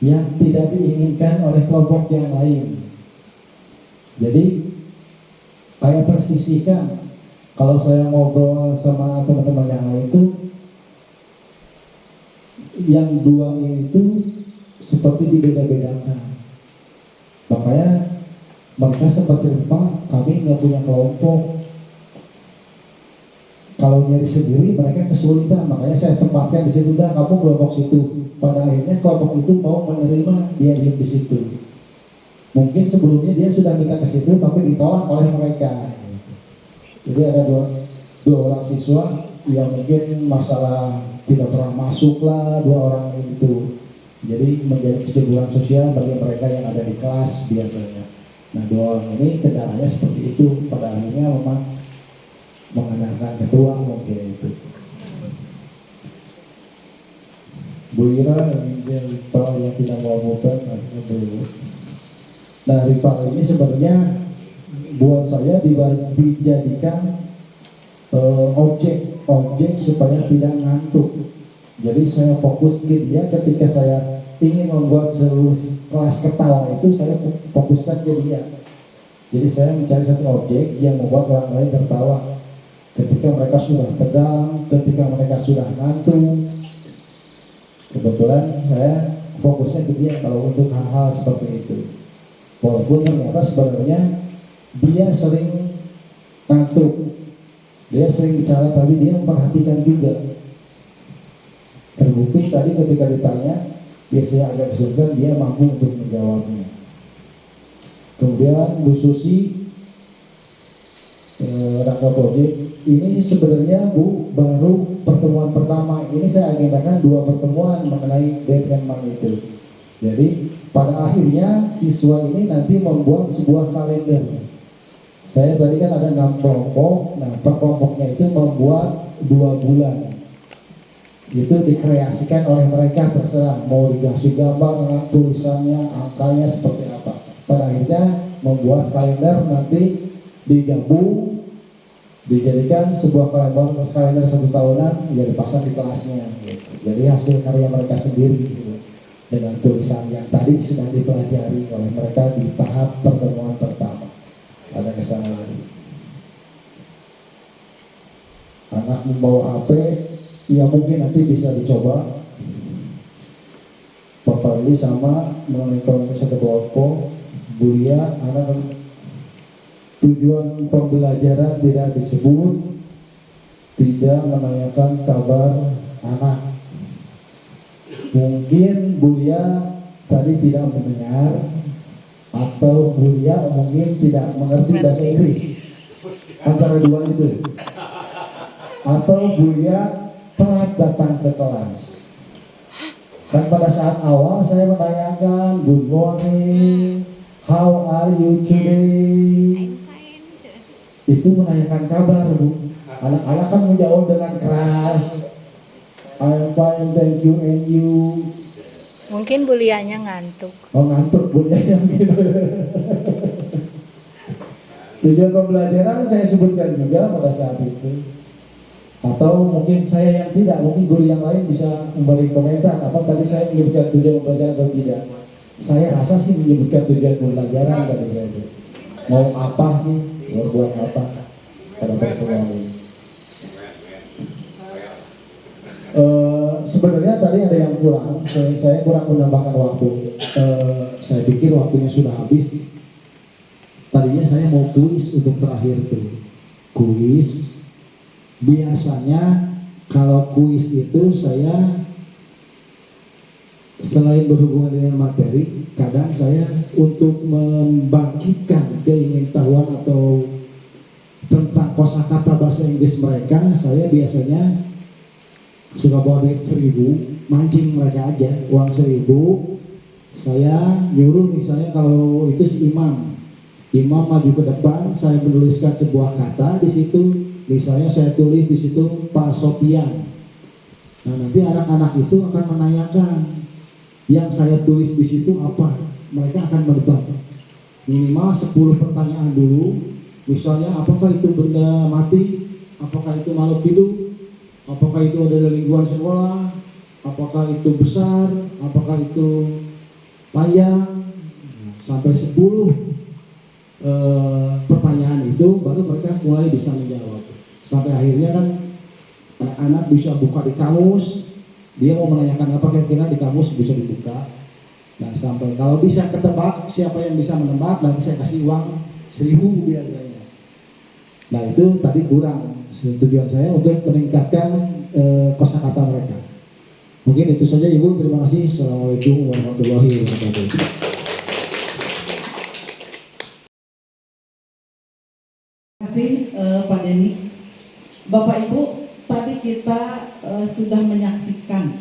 yang tidak diinginkan oleh kelompok yang lain. Jadi kayak tersisihkan. Kalau saya ngobrol sama teman-teman yang lain itu, yang 2 ini itu seperti dibeda-bedakan. Makanya mereka sempat cerita, kami nggak punya kelompok. Kalau nyari sendiri mereka kesulitan, makanya saya tempatkan di situ, dah kamu kelompok situ. Pada akhirnya kelompok itu mau menerima dia di situ. Mungkin sebelumnya dia sudah minta ke situ tapi ditolak oleh mereka. Jadi ada dua orang siswa yang mungkin masalah tidak pernah masuk lah 2 orang itu. Jadi menjadi kecemburuan sosial bagi mereka yang ada di kelas biasanya. Nah 2 orang ini kendalanya seperti itu. Pada akhirnya memang mengandalkan ketua mungkin itu. Bu Ira yang tidak mau muter artinya belum. Nah rival ini sebenarnya buat saya dijadikan objek supaya tidak ngantuk. Jadi saya fokus ke dia. Ketika saya ingin membuat seluruh kelas ketawa itu, saya fokuskan ke dia. Jadi saya mencari satu objek yang membuat orang lain tertawa. Ketika mereka sudah tegang, ketika mereka sudah ngantuk, kebetulan saya fokusnya ke dia kalau untuk hal-hal seperti itu. Walaupun ternyata sebenarnya dia sering ngantuk. Dia sering bicara tapi dia memperhatikan juga. Terbukti tadi ketika ditanya, biasanya agak kesulitan, dia mampu untuk menjawabnya. Kemudian Bu Susi, Rangga Project, ini sebenarnya Bu baru pertemuan pertama. Ini saya agendakan 2 pertemuan mengenai Detkenman itu. Jadi pada akhirnya siswa ini nanti membuat sebuah kalender. Saya tadi kan ada 6 kelompok, nah per kelompoknya itu membuat 2 bulan. Itu dikreasikan oleh mereka, terserah mau dikasih gambar, tulisannya, angkanya seperti apa. Pada akhirnya membuat kalender nanti digabung, dijadikan sebuah kalender 1 tahunan, ya dipasang di kelasnya. Gitu. Jadi hasil karya mereka sendiri gitu, dengan tulisan yang tadi sudah dipelajari oleh mereka di tahap pertemuan pertama. Ada kesalahan. Anak membawa HP, ya mungkin nanti bisa dicoba. Bapak Ili sama mengenai kelompok 1 kelompok, Bulia, anak tujuan pembelajaran tidak disebut, tidak menanyakan kabar anak. Mungkin Bulia tadi tidak mendengar, atau Bulia mungkin tidak mengerti bahasa Inggris, antara 2 itu. Atau Bulia telat datang ke kelas. Dan pada saat awal saya menanyakan, good morning, how are you today? Itu menanyakan kabar, Bu. Anak-anak kan menjawab dengan keras, I'm fine, thank you, and you. Mungkin Bulianya ngantuk. Oh, ngantuk Bulianya gitu. Tujuan pembelajaran saya sebutkan juga pada saat itu. Atau mungkin saya yang tidak, mungkin guru yang lain bisa memberi komentar. Apa tadi saya menyebutkan tujuan pembelajaran atau tidak? Saya rasa sih menyebutkan tujuan pembelajaran tadi saya itu. Mau apa sih? Mau buat apa? Pada pertemuan ini. Sebenarnya tadi ada yang kurang, saya kurang menambahkan waktu. Saya pikir waktunya sudah habis. Tadinya saya mau kuis untuk terakhir tuh. Kuis. Biasanya kalau kuis itu saya selain berhubungan dengan materi, kadang saya untuk membangkitkan keingintahuan atau tentang kosakata bahasa Inggris mereka, saya biasanya suka bawa duit 1.000, mancing mereka aja, uang 1.000, saya nyuruh misalnya kalau itu si imam maju ke depan, saya menuliskan sebuah kata di situ, misalnya saya tulis di situ Pak Sopian. Nah nanti anak-anak itu akan menanyakan yang saya tulis di situ apa, mereka akan menebak minimal 10 pertanyaan dulu, misalnya apakah itu benda mati, apakah itu makhluk hidup, apakah itu ada di lingkungan sekolah, apakah itu besar, apakah itu panjang, sampai 10 pertanyaan itu baru mereka mulai bisa menjawab. Sampai akhirnya kan anak-anak bisa buka di kamus, dia mau menanyakan apa kira-kira di kamus bisa dibuka. Nah sampai kalau bisa ketebak siapa yang bisa menebak, nanti saya kasih uang 1.000 biasanya. Nah itu tadi kurang. Tujuan saya untuk meningkatkan kosakata mereka. Mungkin itu saja Ibu, terima kasih. Assalamualaikum warahmatullahi wabarakatuh. Terima kasih Pak Denny. Bapak Ibu, tadi kita sudah menyaksikan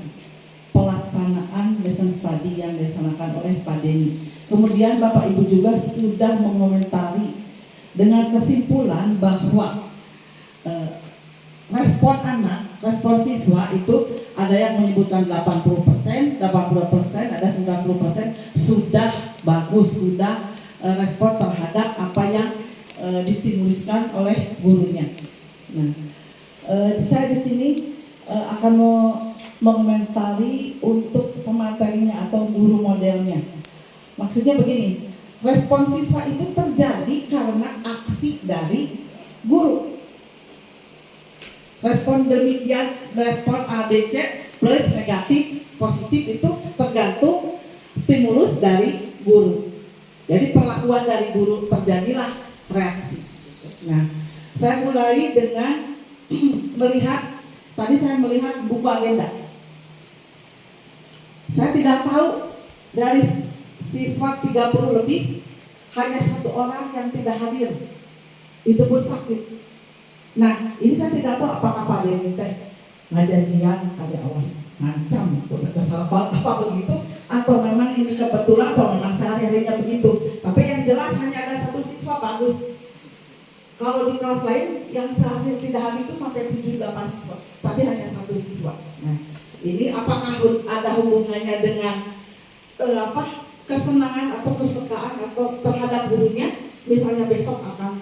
pelaksanaan lesson study yang dilaksanakan oleh Pak Denny. Kemudian Bapak Ibu juga sudah mengomentari dengan kesimpulan bahwa respon anak, respon siswa itu ada yang menyebutkan 80%, 80%, ada 90% sudah bagus, sudah respon terhadap apa yang distimuluskan oleh gurunya. Nah, saya di sini akan mengomentari untuk pematerinya atau guru modelnya. Maksudnya begini, respon siswa itu terjadi karena aksi dari guru. Respon demikian, respon ABC plus negatif, positif itu tergantung stimulus dari guru. Jadi perlakuan dari guru terjadilah reaksi. Nah, Saya mulai dengan melihat, tadi saya melihat buku agenda. Saya tidak tahu dari siswa 30 lebih, hanya 1 orang yang tidak hadir. Itu pun sakit. Nah, ini saya tidak tahu apakah Pak Denny teh ngajanjian ada awas ngancam kesalahan apa begitu, atau memang ini kebetulan atau memang sehari-harinya begitu. Tapi yang jelas hanya ada 1 siswa bagus. Kalau di kelas lain yang sehari tidak hadir itu sampai 7-8 siswa, tapi hanya 1 siswa. Nah, ini apakah ada hubungannya dengan kesenangan atau kesukaan atau terhadap gurunya? Misalnya besok akan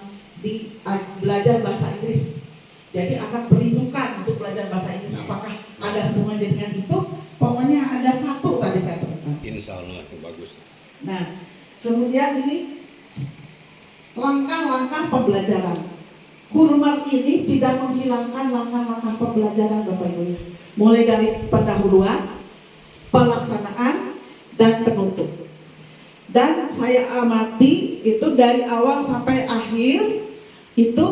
belajar bahasa Inggris, jadi anak berindukan untuk belajar bahasa Inggris. Apakah ada hubungannya dengan itu? Pokoknya ada 1 tadi saya temukan. Insya Allah bagus. Nah, kemudian ini langkah-langkah pembelajaran. Kurmer ini tidak menghilangkan langkah-langkah pembelajaran Bapak Ibu, mulai dari pendahuluan, pelaksanaan, dan penutup. Dan saya amati itu dari awal sampai akhir itu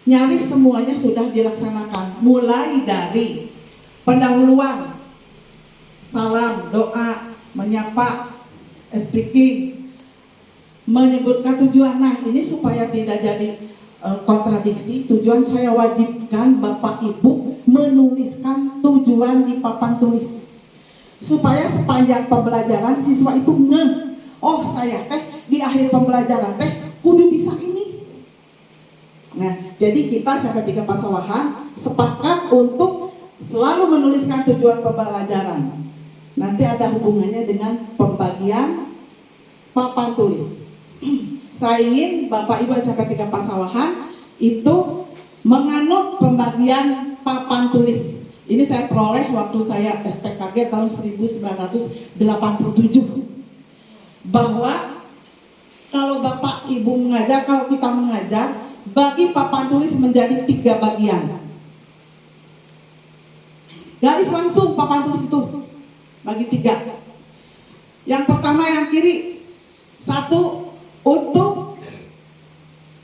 nyaris semuanya sudah dilaksanakan, mulai dari pendahuluan, salam, doa, menyapa, speaking, menyebutkan tujuan. Nah, ini supaya tidak jadi kontradiksi, tujuan saya wajibkan Bapak Ibu menuliskan tujuan di papan tulis, supaya sepanjang pembelajaran siswa itu ngeh, oh saya teh di akhir pembelajaran teh kudu bisa ini. Nah, jadi kita sampai 3 Pasawahan sepakat untuk selalu menuliskan tujuan pembelajaran. Nanti ada hubungannya dengan pembagian papan tulis. Saya ingin Bapak Ibu SMP 3 Pasawahan itu menganut pembagian papan tulis. Ini saya peroleh waktu saya SPKG tahun 1987. Bahwa kalau Bapak Ibu mengajar, kalau kita mengajar, bagi papan tulis menjadi 3 bagian. Garis langsung papan tulis itu bagi 3. Yang pertama yang kiri, 1 untuk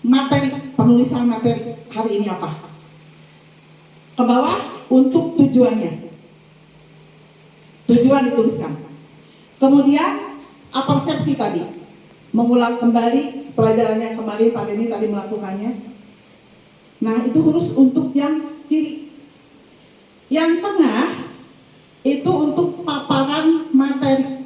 materi, penulisan materi hari ini apa. Ke bawah untuk tujuannya. Tujuan dituliskan. Kemudian persepsi tadi, mengulang kembali pelajaran yang kemarin Pak Denny tadi melakukannya. Nah, itu harus untuk yang kiri. Yang tengah itu untuk paparan materi.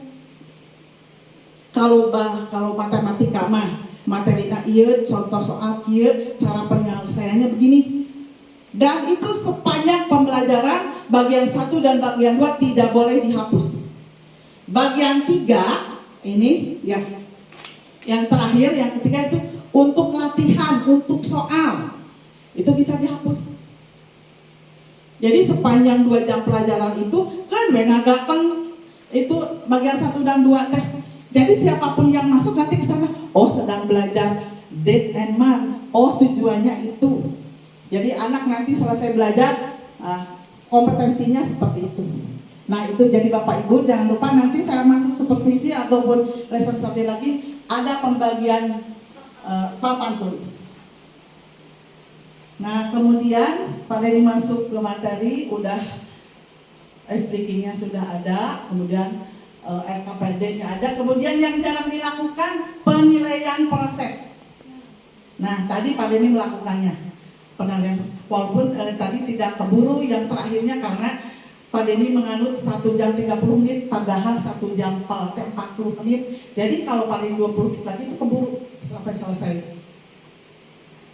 Kalau matematika mah materina ieu, contoh soal kieu, cara penyelesaiannya begini. Dan itu sepanjang pembelajaran bagian 1 dan bagian 2 tidak boleh dihapus. Bagian 3 ini ya, yang terakhir, yang ketiga itu untuk latihan, untuk soal, itu bisa dihapus. Jadi sepanjang 2 jam pelajaran itu kan mengagateng itu bagian 1 dan 2 teh. Jadi siapapun yang masuk nanti ke sana, oh sedang belajar date and month, oh tujuannya itu. Jadi anak nanti selesai belajar kompetensinya seperti itu. Nah, itu jadi Bapak Ibu jangan lupa nanti saya masuk supervisi ataupun lesson study lagi ada pembagian papan tulis. Nah, kemudian pada masuk ke materi udah speakingnya sudah ada, kemudian LKPD-nya ada, kemudian yang jarang dilakukan penilaian proses. Nah, tadi Pak Denny melakukannya penilaian, walaupun tadi tidak keburu yang terakhirnya karena Pak Denny menganut 1 jam 30 menit, padahal 1 jam 40 menit. Jadi kalau paling 20 menit lagi itu keburu sampai selesai.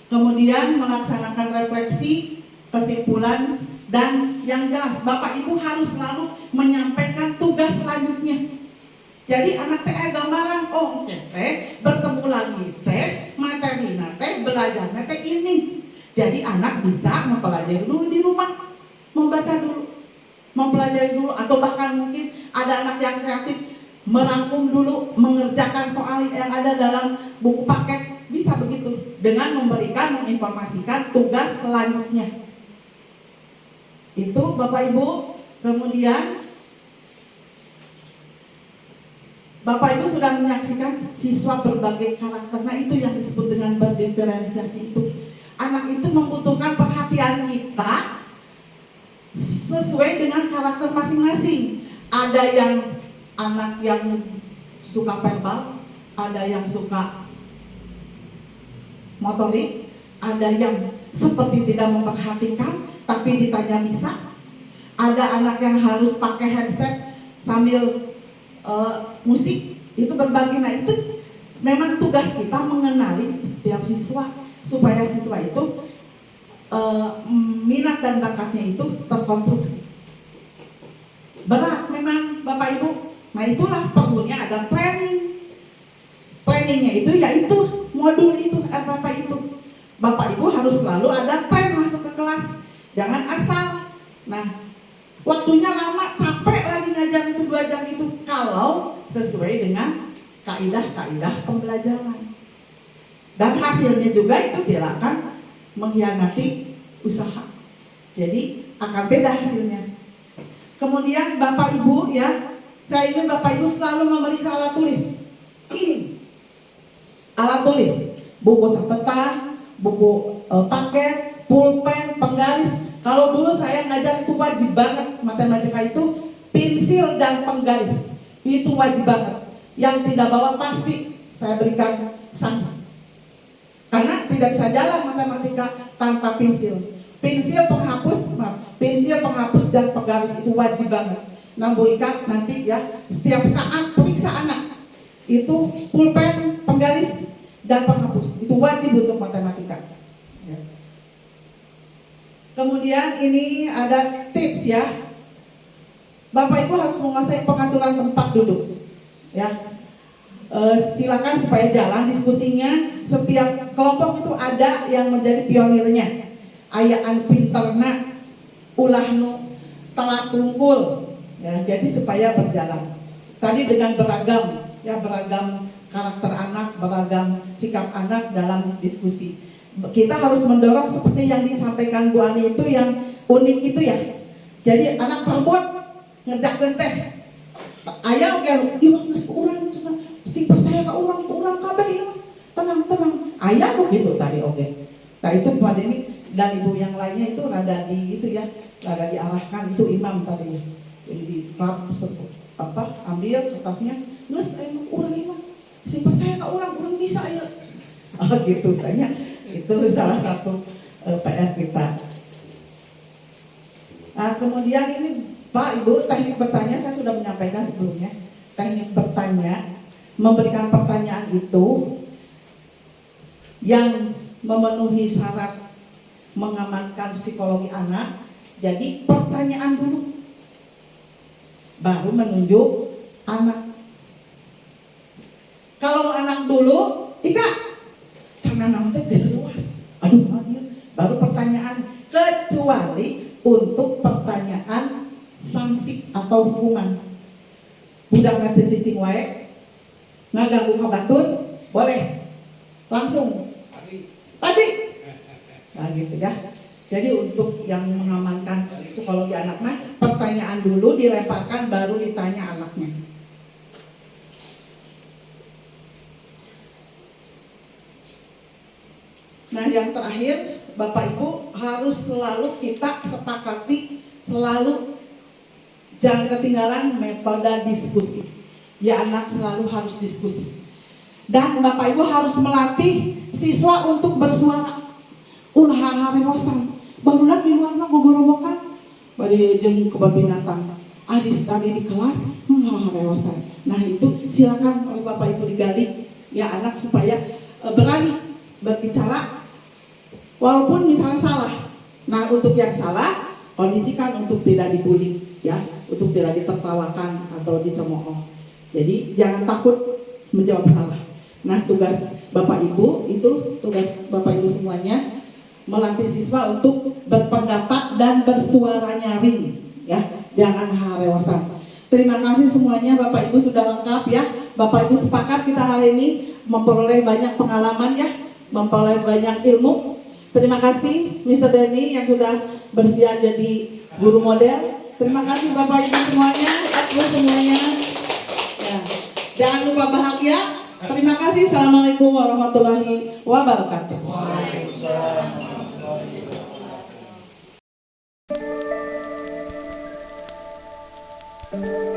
Kemudian melaksanakan refleksi, kesimpulan, dan yang jelas Bapak Ibu harus selalu menyampaikan tugas selanjutnya. Jadi anak teh gambaran, oh teh bertemu lagi teh materi teh belajar teh ini. Jadi anak bisa mempelajari dulu di rumah, membaca dulu, mempelajari dulu, atau bahkan mungkin ada anak yang kreatif merangkum dulu, mengerjakan soal yang ada dalam buku paket, bisa begitu dengan memberikan, menginformasikan tugas selanjutnya. Itu Bapak Ibu. Kemudian Bapak Ibu sudah menyaksikan siswa berbagai karakter. Nah, itu yang disebut dengan berdiferensiasi itu. Anak itu membutuhkan perhatian kita sesuai dengan karakter masing-masing. Ada yang anak yang suka verbal, ada yang suka motorik, ada yang seperti tidak memperhatikan tapi ditanya bisa. Ada anak yang harus pakai headset sambil musik, itu berbagi. Nah itu memang tugas kita mengenali setiap siswa supaya siswa itu minat dan bakatnya itu terkonstruksi. Berat memang Bapak Ibu. Nah itulah perlunya ada training. Trainingnya itu yaitu modul itu RPP itu. Bapak Ibu harus selalu ada plan masuk ke kelas. Jangan asal. Nah waktunya lama, capek lagi ngajar itu 2 jam itu kalau sesuai dengan kaidah-kaidah pembelajaran. Dan hasilnya juga itu tidak akan mengkhianati usaha. Jadi akan beda hasilnya. Kemudian Bapak Ibu ya, saya ingin Bapak Ibu selalu memeriksa alat tulis. Alat tulis, buku catatan, buku paket, pulpen, penggaris. Kalau dulu saya ngajar itu wajib banget, matematika itu pensil dan penggaris. Itu wajib banget. Yang tidak bawa pasti saya berikan sanksi. Karena tidak bisa jalan matematika tanpa pensil. Pensil penghapus dan penggaris itu wajib banget. Nah Bu Ika nanti ya setiap saat periksa anak itu pulpen, penggaris dan penghapus itu wajib untuk matematika. Ya. Kemudian ini ada tips ya. Bapak Ibu harus menguasai pengaturan tempat duduk. Ya. Silakan supaya jalan diskusinya. Setiap kelompok itu ada yang menjadi pionirnya. Ayaan pinterna, ulahnu, telat tungkul. Ya, jadi supaya berjalan. Tadi dengan beragam, ya beragam karakter anak, beragam sikap anak dalam diskusi. Kita harus mendorong seperti yang disampaikan Bu Ani itu yang unik itu ya. Jadi anak perbuat ngejak genteh. Ayah oke, iwak geus urang cenah. Si percaya ke urang kabeh ieu. Tenang. Ayah begitu tadi oke. Nah itu Pak Deni dan ibu yang lainnya itu rada di itu ya, rada diarahkan itu imam tadi ya. Jadi di rap ambil kertasnya, geus urang imam. Si percaya ke urang bisa ya. Gitu tanya. Itu salah satu PR kita. Nah, kemudian ini Pak Ibu, teknik bertanya saya sudah menyampaikan sebelumnya. Teknik bertanya, memberikan pertanyaan itu yang memenuhi syarat mengamankan psikologi anak. Jadi pertanyaan dulu, baru menunjuk anak. Kalau anak dulu, Ika, cara nanti keseluas. Aduh, baru pertanyaan. Kecuali untuk pertanyaan sanksi atau hukuman. Budak nanti cicing wae, ngaganggu kabatun, boleh langsung. Tadi, nah gitu ya. Jadi untuk yang mengamankan psikologi anak mah, pertanyaan dulu dilemparkan, baru ditanya anaknya. Nah yang terakhir, Bapak Ibu harus selalu kita sepakati, selalu jangan ketinggalan metode diskusi. Ya anak selalu harus diskusi. Dan Bapak Ibu harus melatih siswa untuk bersuara. Ulah harewosan. Barulah di luar mah gogorobokan. Bari jeung kebun binatang. Adis tadi di kelas harewosan. Nah itu silakan oleh Bapak Ibu digali ya anak supaya berani berbicara walaupun misalnya salah. Nah untuk yang salah kondisikan untuk tidak dibully ya, untuk tidak ditertawakan atau dicemooh. Jadi jangan takut menjawab salah. Nah tugas Bapak Ibu itu, tugas Bapak Ibu semuanya melatih siswa untuk berpendapat dan bersuara nyaring ya, jangan harewasan. Terima kasih semuanya Bapak Ibu sudah lengkap ya. Bapak Ibu sepakat kita hari ini memperoleh banyak pengalaman ya, memperoleh banyak ilmu. Terima kasih Mr. Denny yang sudah bersedia jadi guru model. Terima kasih Bapak Ibu semuanya, Ibu semuanya. Ya. Jangan lupa bahagia. Terima kasih. Assalamualaikum warahmatullahi wabarakatuh. Waalaikumsalam. Bu.